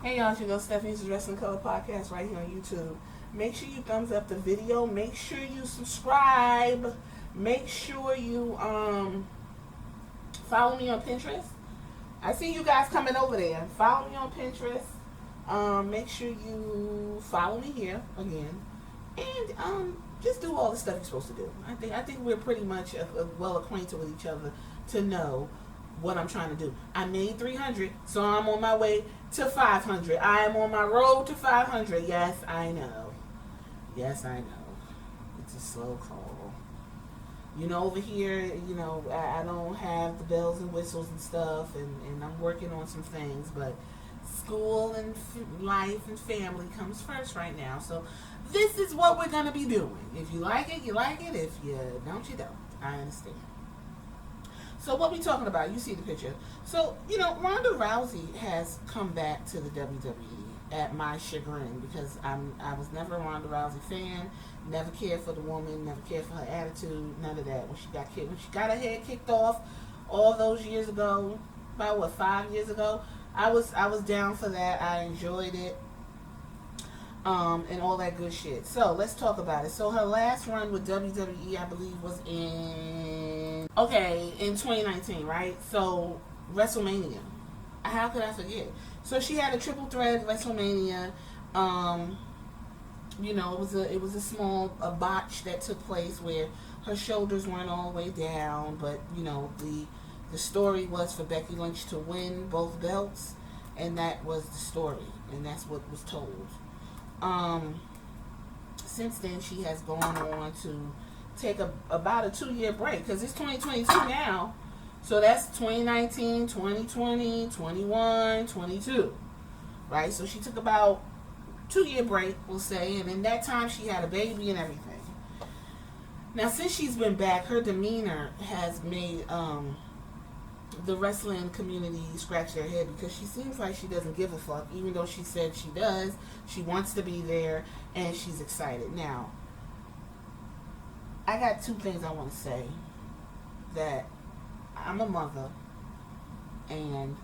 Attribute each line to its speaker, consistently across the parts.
Speaker 1: Hey y'all, it's your girl Stephanie's Wrestling Color Podcast right here on YouTube. Make sure you thumbs up the video. Make sure you subscribe. Make sure you follow me on Pinterest. I see you guys coming over there. Follow me on Pinterest. Make sure you follow me here again. And just do all the stuff you're supposed to do. I think we're pretty much well acquainted with each other to know what I'm trying to do. I made 300, so I'm on my way to 500. I am on my road to 500. Yes, I know. Yes, I know. It's a slow crawl. You know, over here, you know, I don't have the bells and whistles and stuff, and I'm working on some things, but school and life and family comes first right now. So this is what we're going to be doing. If you like it, you like it. If you don't, you don't. I understand. So what we talking about? You see the picture. So, you know, Ronda Rousey has come back to the WWE at my chagrin because I was never a Ronda Rousey fan. Never cared for the woman. Never cared for her attitude. None of that. When she got her head kicked off all those years ago, about 5 years ago, I was down for that. I enjoyed it. And all that good shit. So let's talk about it. So her last run with WWE, I believe, was in 2019, right? So WrestleMania. How could I forget? So she had a triple threat WrestleMania. You know, it was a small botch that took place where her shoulders weren't all the way down, but you know the story was for Becky Lynch to win both belts, and that was the story, and that's what was told. Since then she has gone on to take about a 2-year break because it's 2022 now, so that's 2019, 2020, 21, 22, right? So she took about 2-year break, we'll say, and in that time she had a baby and everything. Now since she's been back, her demeanor has made the wrestling community scratch their head because she seems like she doesn't give a fuck, even though she said she does. She wants to be there and she's excited. Now, I got 2 things I want to say. That I'm a mother, and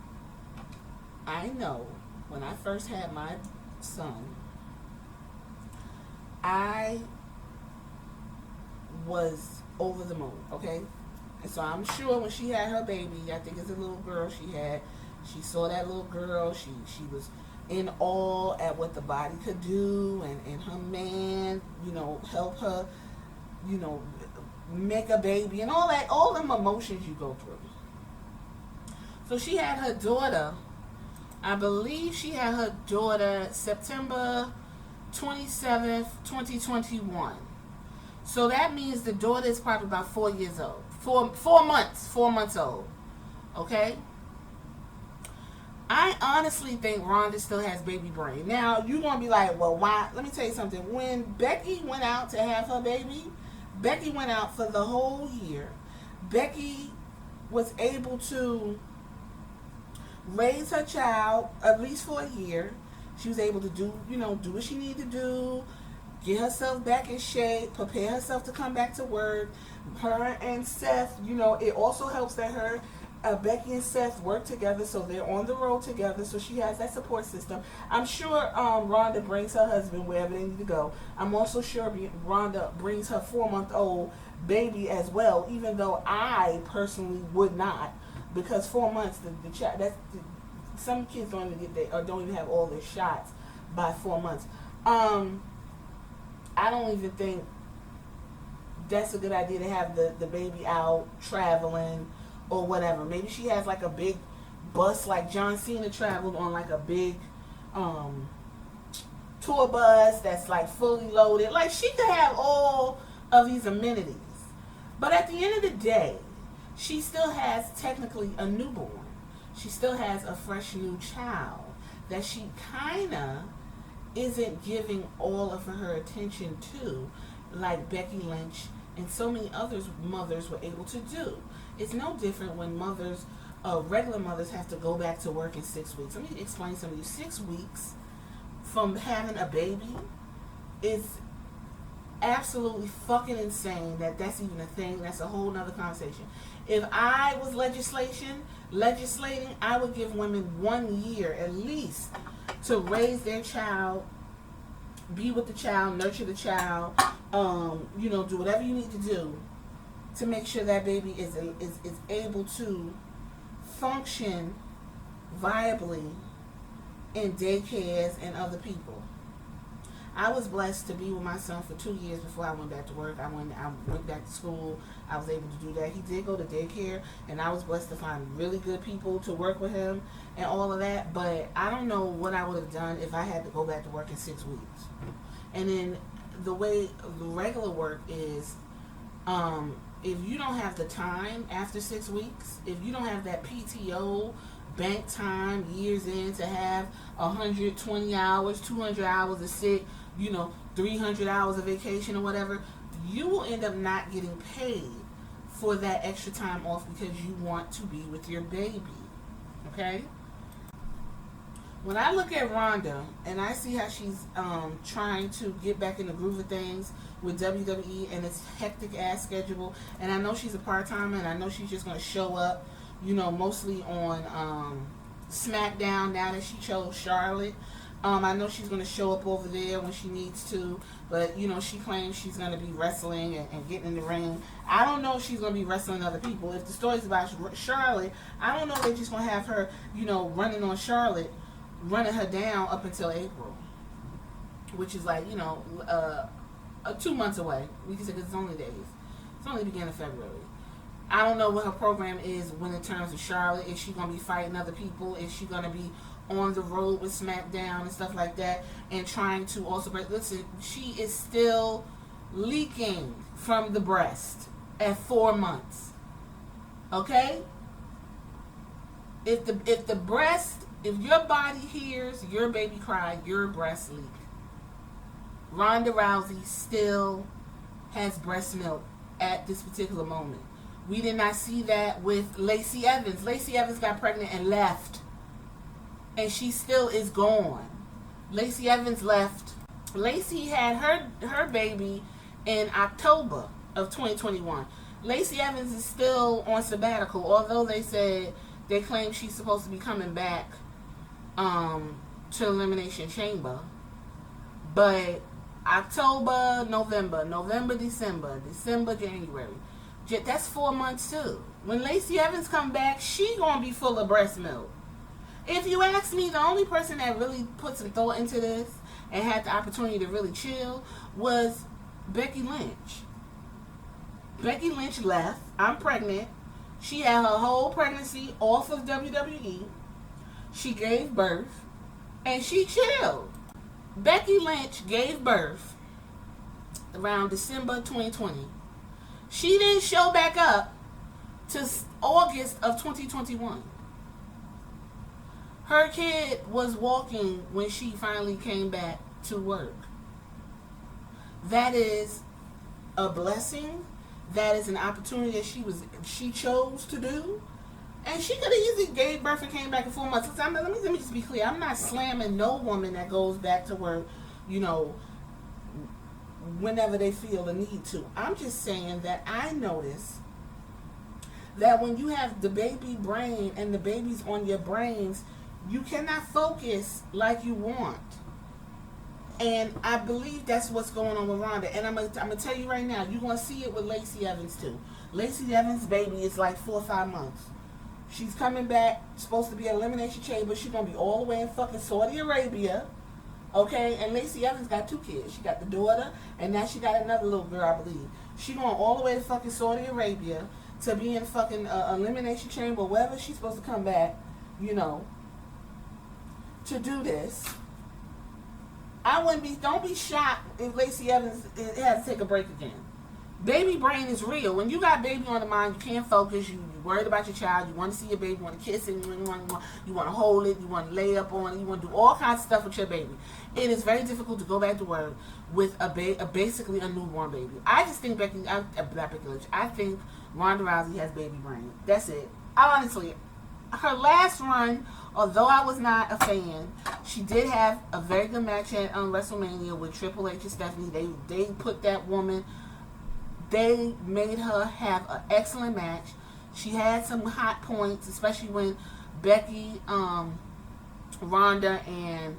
Speaker 1: I know when I first had my son, I was over the moon, okay? And so I'm sure when she had her baby, I think it's a little girl she saw that little girl, she was in awe at what the body could do, and her man, you know, help her, you know, make a baby and all them emotions you go through. So she had her daughter, I believe she had her daughter September 27th, 2021. So that means the daughter is probably about 4 years old. 4 months old. Okay? I honestly think Ronda still has baby brain. Now, you're going to be like, well, why? Let me tell you something. When Becky went out to have her baby, Becky went out for the whole year. Becky was able to raise her child at least for a year. She was able to do what she needed to do, get herself back in shape, prepare herself to come back to work. Her and Seth, you know, it also helps that Becky and Seth work together, so they're on the road together, so she has that support system. I'm sure Ronda brings her husband wherever they need to go. I'm also sure Ronda brings her 4-month-old baby as well, even though I personally would not, because 4 months, some kids don't even have all their shots by 4 months. I don't even think that's a good idea to have the baby out traveling or whatever. Maybe she has like a big bus like John Cena traveled on, like a big tour bus that's like fully loaded. Like she could have all of these amenities. But at the end of the day, she still has technically a newborn. She still has a fresh new child that she kinda isn't giving all of her attention to, like Becky Lynch and so many others mothers were able to do. It's no different when regular mothers have to go back to work in 6 weeks. Let me explain something to you. 6 weeks from having a baby is absolutely fucking insane that's even a thing. That's a whole nother conversation. If I was legislating, I would give women 1 year at least to raise their child, be with the child, nurture the child, do whatever you need to do to make sure that baby is able to function viably in daycares and other people. I was blessed to be with my son for 2 years before I went back to work. I went back to school. I was able to do that. He did go to daycare, and I was blessed to find really good people to work with him and all of that. But I don't know what I would have done if I had to go back to work in 6 weeks. And then the way the regular work is, if you don't have the time after 6 weeks, if you don't have that PTO, bank time, years in to have 120 hours, 200 hours of sick, 300 hours of vacation or whatever, you will end up not getting paid for that extra time off because you want to be with your baby. Okay? When I look at Rhonda and I see how she's trying to get back in the groove of things with WWE and its hectic ass schedule, and I know she's a part-timer and I know she's just going to show up, mostly on SmackDown now that she chose Charlotte. I know she's going to show up over there when she needs to, but, she claims she's going to be wrestling and getting in the ring. I don't know if she's going to be wrestling other people. If the story's about Charlotte, I don't know if they're just going to have her, running on Charlotte, running her down up until April, which is like, 2 months away. We can say because it's only days. It's only the beginning of February. I don't know what her program is when it terms of Charlotte. Is she going to be fighting other people? Is she going to be on the road with SmackDown and stuff like that and trying to also listen, she is still leaking from the breast at 4 months. Okay? If your body hears your baby cry, your breast leak. Ronda Rousey still has breast milk at this particular moment. We did not see that with Lacey Evans. Lacey Evans got pregnant and left. And she still is gone. Lacey Evans left. Lacey had her baby in October of 2021. Lacey Evans is still on sabbatical, although they claim she's supposed to be coming back to Elimination Chamber. But October, November, December, January. That's 4 months too. When Lacey Evans come back, she gonna be full of breast milk. If you ask me, the only person that really put some thought into this and had the opportunity to really chill was Becky Lynch. Becky Lynch left. I'm pregnant. She had her whole pregnancy off of WWE. She gave birth. And she chilled. Becky Lynch gave birth around December 2020. She didn't show back up to August of 2021. Her kid was walking when she finally came back to work. That is a blessing. That is an opportunity that she chose to do. And she could have easily gave birth and came back in 4 months. Let me just be clear. I'm not slamming no woman that goes back to work, whenever they feel the need to. I'm just saying that I notice that when you have the baby brain and the baby's on your brains, you cannot focus like you want. And I believe that's what's going on with Rhonda. And I'm gonna tell you right now, you're going to see it with Lacey Evans too. Lacey Evans' baby is like 4 or 5 months. She's coming back, supposed to be at Elimination Chamber. She's going to be all the way in fucking Saudi Arabia. Okay? And Lacey Evans got 2 kids. She got the daughter, and now she got another little girl, I believe. She going all the way to fucking Saudi Arabia to be in fucking Elimination Chamber, wherever she's supposed to come back, to do this. Don't be shocked if Lacey Evans has to take a break again. Baby brain is real. When you got baby on the mind, you can't focus. You're worried about your child. You want to see your baby. You want to kiss it. You want to hold it. You want to lay up on it. You want to do all kinds of stuff with your baby. It is very difficult to go back to work with basically a newborn baby. I just think I think Ronda Rousey has baby brain. That's it. Honestly, her last run, although I was not a fan, she did have a very good match at WrestleMania with Triple H and Stephanie. They put that woman. They made her have an excellent match. She had some hot points, especially when Becky, Ronda, and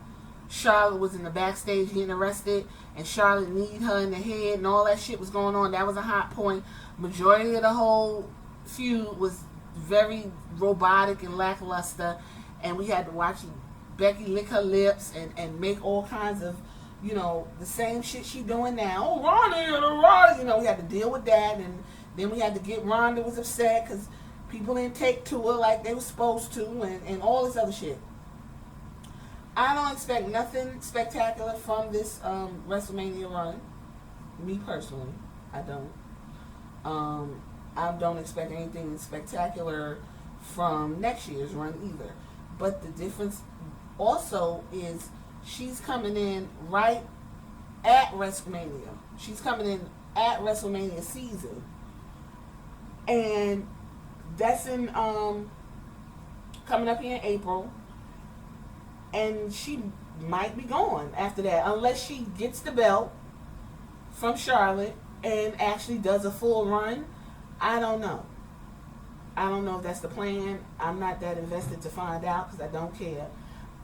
Speaker 1: Charlotte was in the backstage getting arrested, and Charlotte kneed her in the head, and all that shit was going on. That was a hot point. Majority of the whole feud was very robotic and lackluster, and we had to watch Becky lick her lips and make all kinds of, the same shit she doing now. Oh, Ronda, we had to deal with that, and then we had to get Ronda was upset because people didn't take to her like they were supposed to, and all this other shit. I don't expect nothing spectacular from this WrestleMania run. Me personally, I don't. I don't expect anything spectacular from next year's run either. But the difference also is she's coming in right at WrestleMania. She's coming in at WrestleMania season. And that's in coming up here in April. And she might be gone after that, unless she gets the belt from Charlotte and actually does a full run. I don't know. I don't know if that's the plan. I'm not that invested to find out because I don't care.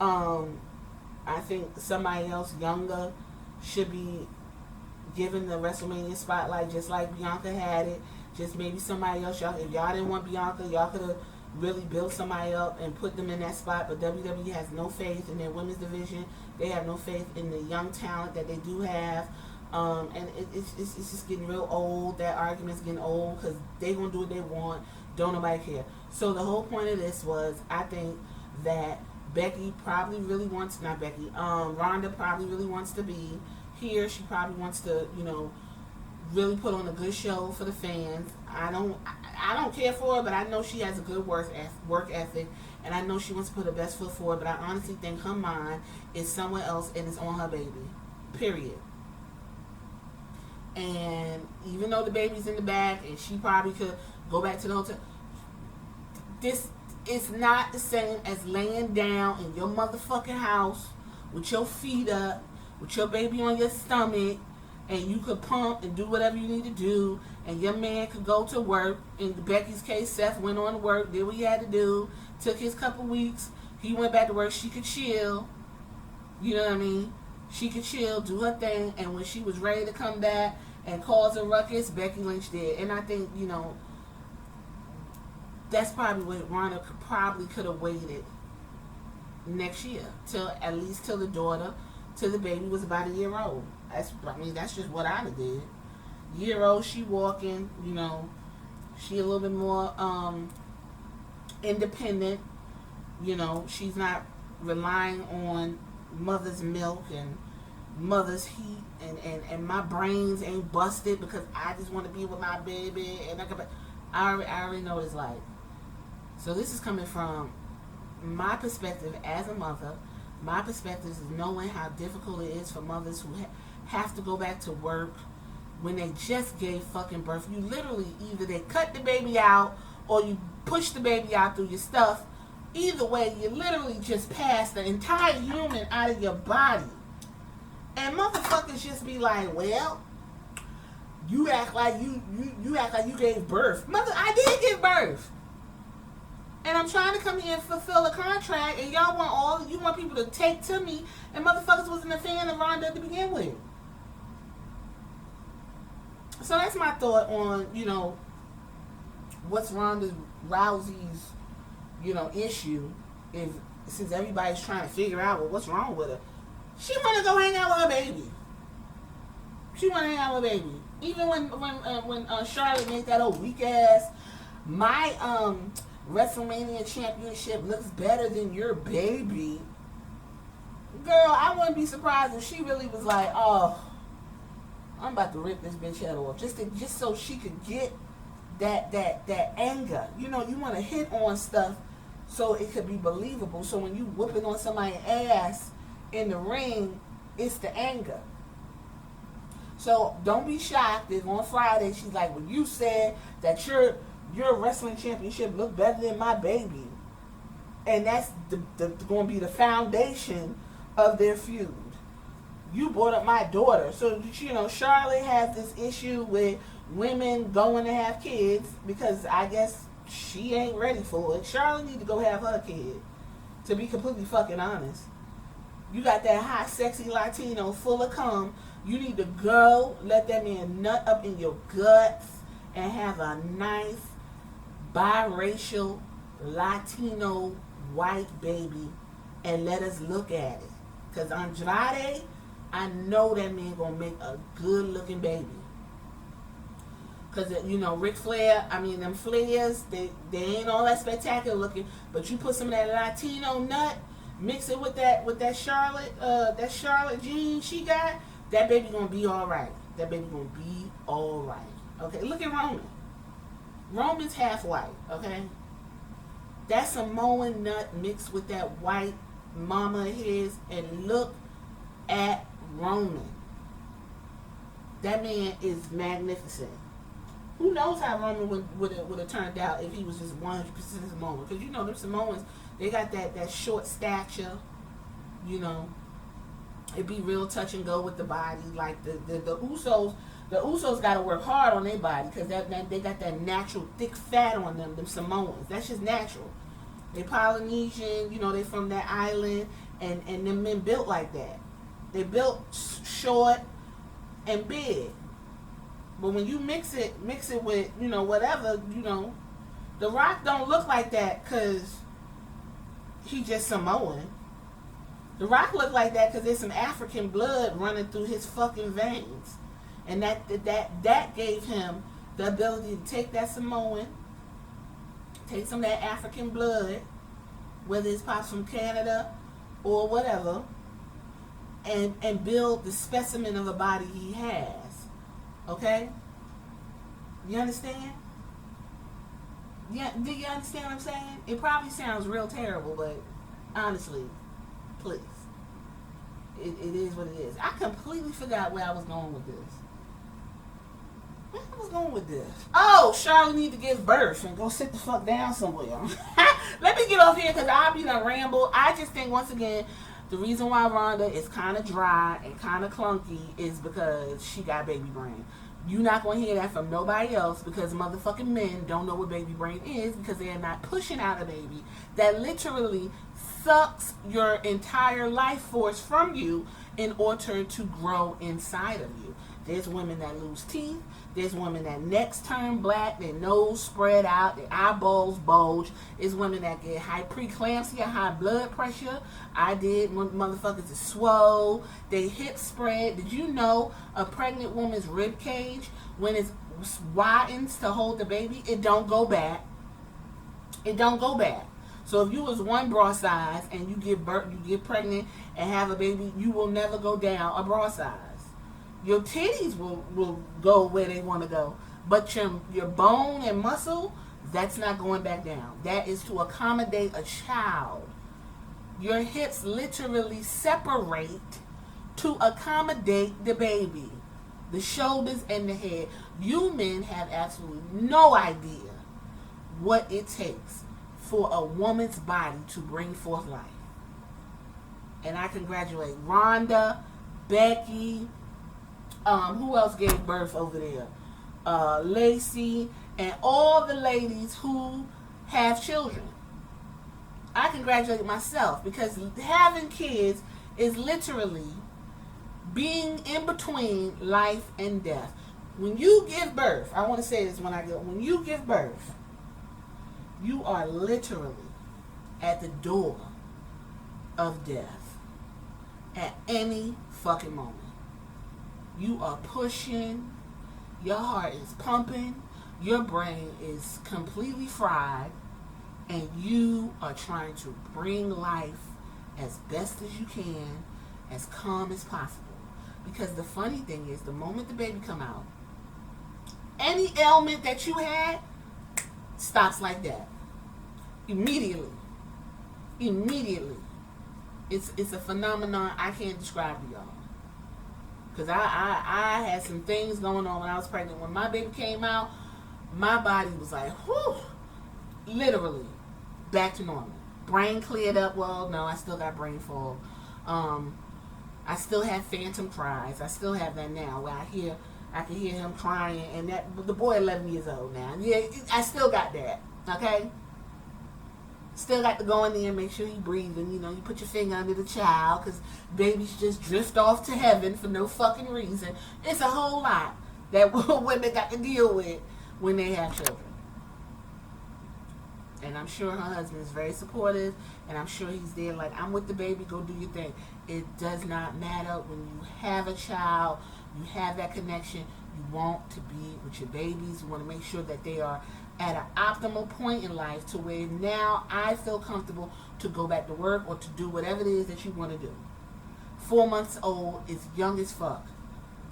Speaker 1: I think somebody else younger should be given the WrestleMania spotlight just like Bianca had it. Just maybe somebody else. If y'all didn't want Bianca, y'all could have really build somebody up and put them in that spot. But WWE has no faith in their women's division. They have no faith in the young talent that they do have. And it's just getting real old. That argument's getting old because they're going to do what they want. Don't nobody care. So the whole point of this was, I think that Becky probably really wants, not Becky, Ronda probably really wants to be here. She probably wants to, really put on a good show for the fans. I don't care for her, but I know she has a good work ethic, and I know she wants to put her best foot forward, but I honestly think her mind is somewhere else and it's on her baby. Period. And even though the baby's in the back and she probably could go back to the hotel, this is not the same as laying down in your motherfucking house with your feet up, with your baby on your stomach, and you could pump and do whatever you need to do, and your man could go to work. In Becky's case, Seth went on to work, did what he had to do, took his couple weeks, he went back to work, she could chill, you know what I mean? She could chill, do her thing, and when she was ready to come back and cause a ruckus, Becky Lynch did. And I think, that's probably what Ronda could have waited next year, at least till the baby was about a year old. That's just what I'd have did. Year old, she walking, she a little bit more independent. She's not relying on mother's milk and mother's heat, and my brains ain't busted because I just want to be with my baby, and I already know what it's like. So this is coming from my perspective as a mother. My perspective is knowing how difficult it is for mothers who have to go back to work when they just gave fucking birth. You literally, either they cut the baby out or you push the baby out through your stuff. Either way, you literally just passed the entire human out of your body. And motherfuckers just be like, well, you act like you act like you gave birth. Mother, I did give birth. And I'm trying to come here and fulfill a contract, and y'all want people to take to me, and motherfuckers wasn't a fan of Ronda to begin with. So that's my thought on, what's Ronda Rousey's, issue. Since everybody's trying to figure out, well, what's wrong with her? She want to go hang out with her baby. She want to hang out with her baby. Even when Charlotte made that old weak ass, my WrestleMania championship looks better than your baby. Girl, I wouldn't be surprised if she really was like, oh, I'm about to rip this bitch head off. Just so she could get that anger. You want to hit on stuff so it could be believable. So when you whooping on somebody's ass in the ring, it's the anger. So don't be shocked if on Friday she's like, well, you said that your wrestling championship looked better than my baby. And that's going to be the foundation of their feud. You brought up my daughter. So, Charlotte has this issue with women going to have kids because I guess she ain't ready for it. Charlotte need to go have her kid, to be completely fucking honest. You got that hot, sexy Latino full of cum. You need to go let that man nut up in your guts and have a nice biracial Latino white baby and let us look at it. Because Andrade, I know that man gonna make a good looking baby. Because, you know, Ric Flair, I mean, them flares, they ain't all that spectacular looking, but you put some of that Latino nut, mix it with that Charlotte jean she got, that baby gonna be all right. That baby gonna be all right. Okay, look at Roman. Roman's half white, okay? That Samoan nut mixed with that white mama of his, and look at Roman. That man is magnificent. Who knows how Roman would have turned out if he was just 100% Samoan? Because you know them Samoans, they got that short stature. You know, it'd be real touch and go with the body. Like the Usos got to work hard on their body because they got that natural thick fat on them. Them Samoans, that's just natural. They Polynesian, you know, they from that island, and them men built like that. They built short and big. But when you mix it with, you know, whatever, you know, The Rock don't look like that because he just Samoan. The Rock look like that because there's some African blood running through his fucking veins. And that gave him the ability to take that Samoan, take some of that African blood, whether it's pops from Canada or whatever, and build the specimen of a body he has. Okay? You understand? Yeah, do you understand what I'm saying? It probably sounds real terrible, but honestly, please. It is what it is. I completely forgot where I was going with this. Where I was going with this? Oh, Charlotte need to give birth and go sit the fuck down somewhere. Let me get off here because I'll be done ramble. I just think, once again, the reason why Rhonda is kind of dry and kind of clunky is because she got baby brain. You're not going to hear that from nobody else because motherfucking men don't know what baby brain is because they are not pushing out a baby that literally sucks your entire life force from you in order to grow inside of you. There's women that lose teeth. There's women that necks turn black, their nose spread out, their eyeballs bulge. There's women that get high preeclampsia, high blood pressure. I did. Motherfuckers is swole. They hips spread. Did you know a pregnant woman's rib cage, when it widens to hold the baby, it don't go back? It don't go back. So if you was one bra size and you get pregnant and have a baby, you will never go down a bra size. Your titties will go where they want to go, but your bone and muscle, that's not going back down. That is to accommodate a child. Your hips literally separate to accommodate the baby, the shoulders and the head. You men have absolutely no idea what it takes for a woman's body to bring forth life. And I congratulate Rhonda, Becky, who else gave birth over there? Lacey, and all the ladies who have children. I congratulate myself because having kids is literally being in between life and death. When you give birth, I want to say this when you give birth, you are literally at the door of death at any fucking moment. You are pushing, your heart is pumping, your brain is completely fried, and you are trying to bring life as best as you can, as calm as possible. Because the funny thing is, the moment the baby come out, any ailment that you had stops like that. Immediately. It's a phenomenon I can't describe to y'all. Because I had some things going on when I was pregnant. When my baby came out, my body was like, whew, literally back to normal. Brain cleared up. Well, no, I still got brain fog. I still have phantom cries. I still have that now where I can hear him crying. And the boy 11 years old now. Yeah, I still got that. Okay? Still got to go in there and make sure he breathing. You know, you put your finger under the child because babies just drift off to heaven for no fucking reason. It's a whole lot that women got to deal with when they have children. And I'm sure her husband is very supportive, and I'm sure he's there like, I'm with the baby, go do your thing. It does not matter when you have a child, you have that connection, you want to be with your babies, you want to make sure that they are at an optimal point in life to where now I feel comfortable to go back to work or to do whatever it is that you want to do. 4 months old is young as fuck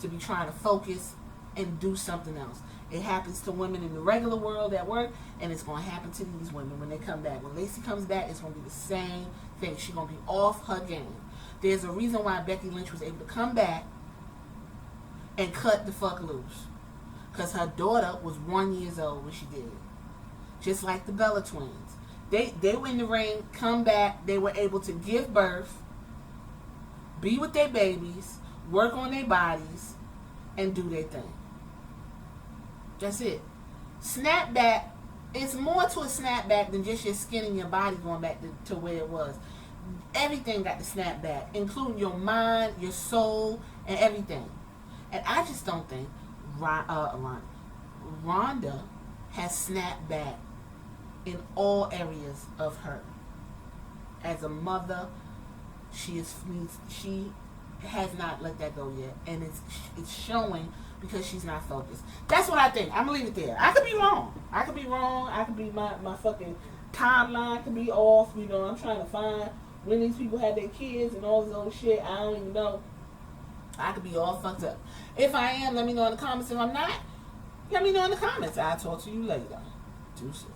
Speaker 1: to be trying to focus and do something else. It happens to women in the regular world at work, and it's going to happen to these women when they come back. When Lacey comes back, it's going to be the same thing. She's going to be off her game. There's a reason why Becky Lynch was able to come back and cut the fuck loose. Because her daughter was 1 year old when she did it. Just like the Bella twins. They were in the ring, come back, they were able to give birth, be with their babies, work on their bodies, and do their thing. That's it. Snapback, it's more to a snapback than just your skin and your body going back to where it was. Everything got to snap back, including your mind, your soul, and everything. And I just don't think Rhonda has snapped back in all areas of her. As a mother, she has not let that go yet, and it's showing because she's not focused. That's what I think. I'm gonna leave it there. I could be wrong. I could be my fucking timeline could be off. You know, I'm trying to find when these people had their kids and all this other shit. I don't even know. I could be all fucked up. If I am, let me know in the comments. If I'm not, let me know in the comments. I'll talk to you later. Deuces.